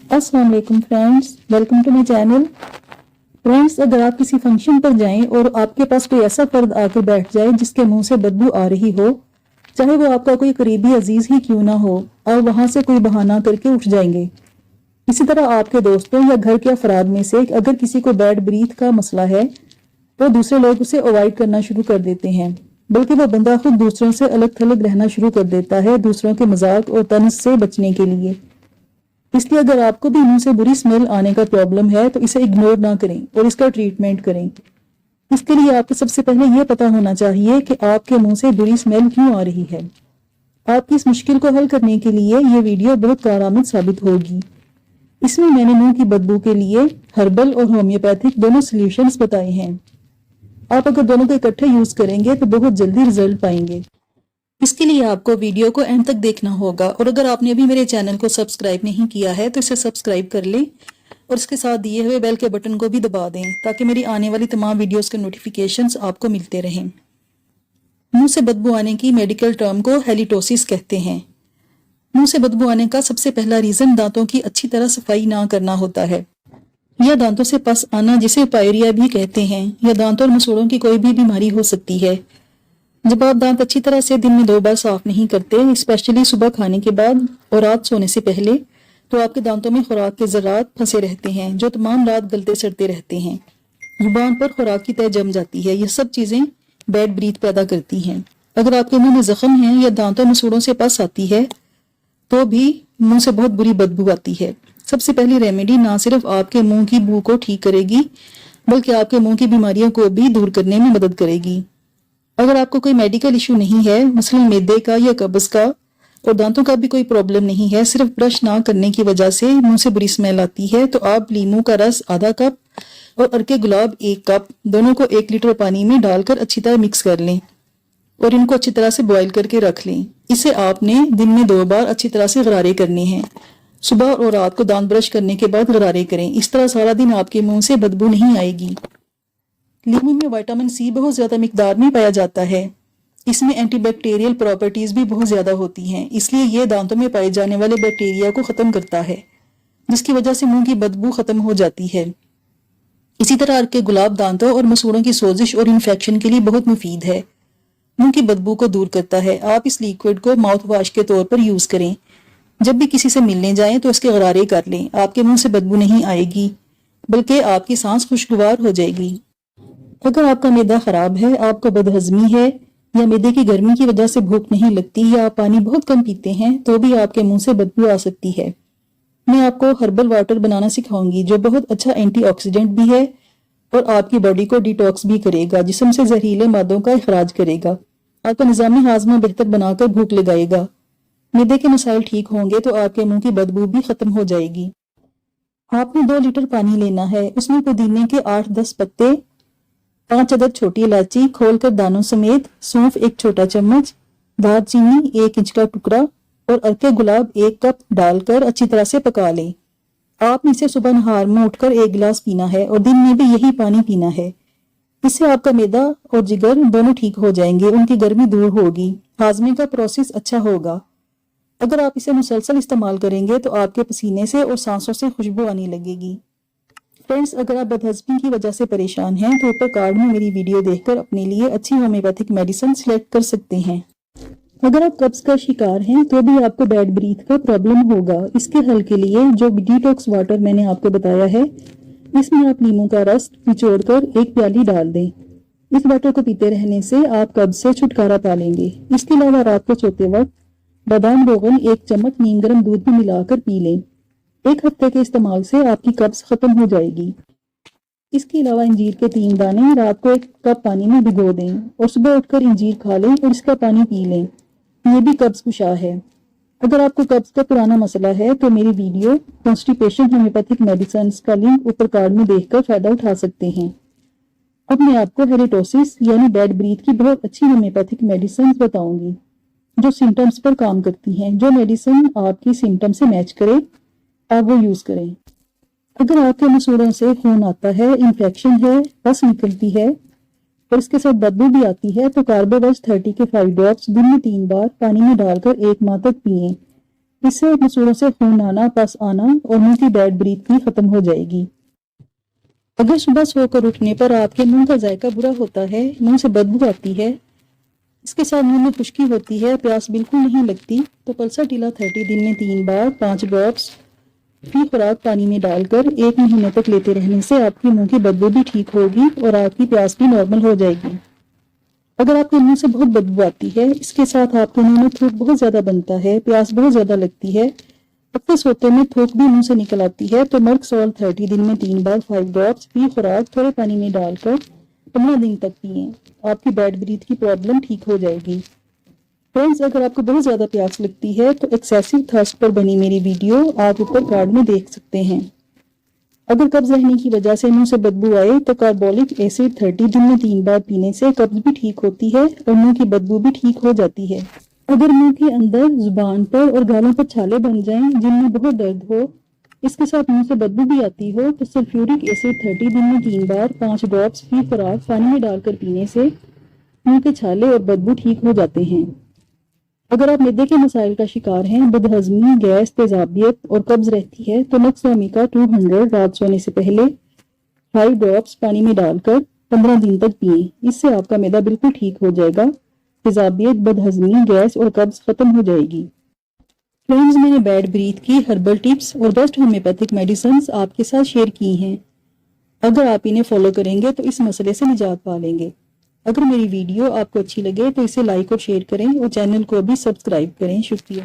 अस्सलाम वालेकुम friends, welcome to my channel. Friends, अगर आप किसी फंक्शन पर जाएं और आपके पास कोई ऐसा फर्द आकर बैठ जाए जिसके मुंह से बदबू आ रही हो, चाहे वो आपका कोई करीबी अजीज ही क्यों ना हो, और वहां से कोई बहाना करके उठ जाएंगे। इसी तरह आपके दोस्तों या घर के अफराद में से अगर किसी को बैड ब्रीथ का मसला है तो दूसरे लोग उसे अवॉइड करना शुरू कर देते हैं, बल्कि वो बंदा खुद दूसरों से अलग थलग रहना शुरू कर देता है दूसरों के मजाक और तंज से बचने के लिए। इसलिए अगर आपको भी मुंह से बुरी स्मेल आने का प्रॉब्लम है तो इसे इग्नोर ना करें और इसका ट्रीटमेंट करें। इसके लिए आपको सबसे पहले यह पता होना चाहिए कि आपके मुंह से बुरी स्मेल क्यों आ रही है। आपकी इस मुश्किल को हल करने के लिए यह वीडियो बहुत कारआमद साबित होगी। इसमें मैंने मुंह की बदबू के लिए हर्बल और होम्योपैथिक दोनों सॉल्यूशंस बताए हैं। आप अगर दोनों को इकट्ठे यूज करेंगे तो बहुत जल्दी रिजल्ट पाएंगे। इसके लिए आपको वीडियो को एंड तक देखना होगा, और अगर आपने अभी मेरे चैनल को सब्सक्राइब नहीं किया है तो इसे सब्सक्राइब कर लें और इसके साथ दिए हुए बेल के बटन को भी दबा दें ताकि मेरी आने वाली तमाम वीडियोस के नोटिफिकेशंस आपको मिलते रहें। मुंह से बदबू आने की मेडिकल टर्म को हेलिटोसिस कहते हैं। मुंह से बदबू आने का सबसे पहला रीजन दांतों की अच्छी तरह सफाई ना करना होता है, या दांतों से पस आना जिसे पायरिया भी कहते हैं, या दांतों और मसूड़ों की कोई भी बीमारी हो सकती है। जब आप दांत अच्छी तरह से दिन में 2 बार साफ नहीं करते, स्पेशली सुबह खाने के बाद और रात सोने से पहले, तो आपके दांतों में खुराक के ज़रात फंसे रहते हैं जो तमाम रात गलते सड़ते रहते हैं। जुबान पर खुराक की तह जम जाती है। यह सब चीजें बैड ब्रीथ पैदा करती हैं। अगर आपके मुंह में जख्म है या दांतों मसूड़ों से पस आती है तो भी मुंह से बहुत बुरी बदबू आती है। सबसे पहली रेमेडी ना सिर्फ आपके मुंह की बू को ठीक करेगी बल्कि आपके मुंह की बीमारियों को भी दूर करने में मदद करेगी। अगर आपको कोई मेडिकल इशू नहीं है, मसलन मैदे का या कब्ज का, और दांतों का भी कोई प्रॉब्लम नहीं है, सिर्फ ब्रश ना करने की वजह से मुंह से बुरी स्मेल आती है, तो आप लीमू का रस आधा कप और अर्के गुलाब 1 कप दोनों को 1 लीटर पानी में डालकर अच्छी तरह मिक्स कर लें और इनको अच्छी तरह से बॉईल करके रख लें। इसे आपने दिन में 2 बार अच्छी तरह से गरारे करने हैं। सुबह और रात को दांत ब्रश करने के बाद गरारे करें। इस तरह सारा दिन आपके मुंह से बदबू नहीं आएगी। लीमू में विटामिन सी बहुत ज्यादा मिकदार में पाया जाता है। इसमें एंटीबैक्टीरियल प्रॉपर्टीज भी बहुत ज्यादा होती हैं, इसलिए यह दांतों में पाए जाने वाले बैक्टीरिया को खत्म करता है, जिसकी वजह से मुंह की बदबू खत्म हो जाती है। इसी तरह अर्के गुलाब दांतों और मसूड़ों की सोजिश और इन्फेक्शन के लिए बहुत मुफीद है, मुंह की बदबू को दूर करता है। आप इस लिक्विड को माउथ वॉश के तौर पर यूज करें। जब भी किसी से मिलने जाएं तो इसके गरारे कर लें। आपके मुंह से बदबू नहीं आएगी बल्कि आपकी सांस खुशगवार हो जाएगी। अगर आपका मैदा खराब है, आपको बदहजमी है, या मैदे की गर्मी की वजह से भूख नहीं लगती, या आप पानी बहुत कम पीते हैं, तो भी आपके मुंह से बदबू आ सकती है। मैं आपको हर्बल वाटर बनाना सिखाऊंगी जो बहुत अच्छा एंटीऑक्सीडेंट भी है और आपकी बॉडी को डिटॉक्स भी करेगा, जिस्म से जहरीले मादों का इखराज करेगा, आपका निजामी हाजमा बेहतर बनाकर भूख लगाएगा। मैदे के मसाइल ठीक होंगे तो आपके मुंह की बदबू भी खत्म हो जाएगी। आपने 2 लीटर पानी लेना है, उसमें पुदीने के 8-10 पत्ते, 5 अदद छोटी इलायची खोलकर दानों समेत, सौंफ 1 छोटा चम्मच, दालचीनी 1 इंच का टुकड़ा और अर्के गुलाब 1 कप डालकर अच्छी तरह से पका लें। आपने इसे सुबह नहार में उठकर 1 गिलास पीना है और दिन में भी यही पानी पीना है। इससे आपका मैदा और जिगर दोनों ठीक हो जाएंगे, उनकी गर्मी दूर होगी, हाजमे का प्रोसेस अच्छा होगा। अगर आप इसे मुसलसल इस्तेमाल करेंगे तो आपके पसीने से और सांसों से खुशबू आने लगेगी। फ्रेंड्स, अगर आप बदहजमी की वजह से परेशान हैं तो ऊपर कार्ड में मेरी वीडियो देखकर अपने लिए अच्छी होम्योपैथिक मेडिसिन सिलेक्ट कर सकते हैं। अगर आप कब्ज का शिकार हैं तो भी आपको बैड ब्रीथ का प्रॉब्लम होगा। इसके हल के लिए जो डिटॉक्स वाटर मैंने आपको बताया है, इसमें आप नींबू का रस निचोड़कर 1 प्याली डाल दें। इस वाटर को पीते रहने से आप कब्ज से छुटकारा पा लेंगे। इसके अलावा रात को सोते वक्त बादाम रोगन 1 चम्मच नीम गर्म दूध में मिलाकर पी लें। 1 हफ्ते के इस्तेमाल से आपकी कब्ज खत्म हो जाएगी। इसके अलावा इंजीर के 3 दाने रात को 1 कप पानी में भिगो दें और सुबह उठकर इंजीर खा लें और इसका पानी पी लें। ये भी कब्ज कुशा है। अगर आपको कब्ज का पुराना मसला है तो मेरी वीडियो कॉन्स्टिपेशन होम्योपैथिक मेडिसिन का लिंक ऊपर कार्ड में देखकर फायदा उठा सकते हैं। अब मैं आपको हेलिटोसिस यानी बैड ब्रीथ की बहुत अच्छी होम्योपैथिक मेडिसिन बताऊंगी जो सिम्टम्स पर काम करती हैं। जो मेडिसिन आपकी सिम्टम से मैच करे आप वो यूज करें। अगर आपके मसूड़ों से खून आता है, इन्फेक्शन है, पस निकलती है और इसके साथ बदबू भी आती है तो कार्बोवैक्स 30 के 5 ड्रॉप्स दिन में 3 बार पानी में डालकर 1 माह तक पिएं। اس سے مسوڑوں سے خون آنا، پس آنا اور منہ کی بیڈ بریتھ بھی ختم ہو جائے گی۔ اگر صبح سو کر اٹھنے پر آپ کے منہ کا ذائقہ برا ہوتا ہے، منہ سے بدبو آتی ہے، اس کے ساتھ منہ میں خشکی ہوتی ہے، پیاس بالکل نہیں لگتی، تو پلسا ٹیلا 30 دن میں 3 بار 5 ڈراپس فی خوراک پانی میں ڈال کر 1 مہینے تک لیتے رہنے سے آپ کی منہ کی بدبو بھی ٹھیک ہوگی اور آپ کی پیاس بھی نارمل ہو جائے گی۔ اگر آپ کے منہ سے بہت بدبو آتی ہے، اس کے ساتھ آپ کے منہ میں تھوک بہت زیادہ بنتا ہے، پیاس بہت زیادہ لگتی ہے، پکے سوتے میں تھوک بھی منہ سے نکل آتی ہے، تو مرک سال 30 دن میں 3 بار 5 ڈراپس فی خوراک تھوڑے پانی میں ڈال کر 15 دن تک پئیں، آپ کی بیڈ بریتھ کی پرابلم ٹھیک ہو جائے گی۔ فرینڈز، اگر آپ کو بہت زیادہ پیاس لگتی ہے تو ایکسیسو تھرسٹ پر بنی میری ویڈیو آپ اوپر کارڈ میں دیکھ سکتے ہیں۔ اگر قبض رہنے کی وجہ سے منہ سے بدبو آئے تو کاربولک ایسڈ 30 دن میں 3 بار پینے سے قبض بھی ٹھیک ہوتی ہے اور منہ کی بدبو بھی ٹھیک ہو جاتی ہے۔ اگر منہ کے اندر، زبان پر اور گالوں پر چھالے بن جائیں جن میں بہت درد ہو، اس کے ساتھ منہ سے بدبو بھی آتی ہو، تو سلفیورک ایسڈ 30 دن میں 3 بار 5 ڈراپس فی خوراک پانی میں ڈال کر پینے سے منہ کے چھالے اور بدبو ٹھیک ہو جاتے ہیں۔ اگر آپ معدے کے مسائل کا شکار ہیں، بدہضمی، گیس، تیزابیت اور قبض رہتی ہے، تو نقص امیکا 200 رات سونے سے پہلے 5 ڈراپس پانی میں ڈال کر 15 دن تک پئیں، اس سے آپ کا معدہ بالکل ٹھیک ہو جائے گا، تیزابیت، بدہضمی، گیس اور قبض ختم ہو جائے گی۔ فرینڈز، میں نے بیڈ بریتھ کی ہربل ٹپس اور بیسٹ ہومیوپیتھک میڈیسنز آپ کے ساتھ شیئر کی ہیں۔ اگر آپ انہیں فالو کریں گے تو اس مسئلے سے نجات پا لیں گے۔ اگر میری ویڈیو آپ کو اچھی لگے تو اسے لائک اور شیئر کریں اور چینل کو بھی سبسکرائب کریں۔ شکریہ۔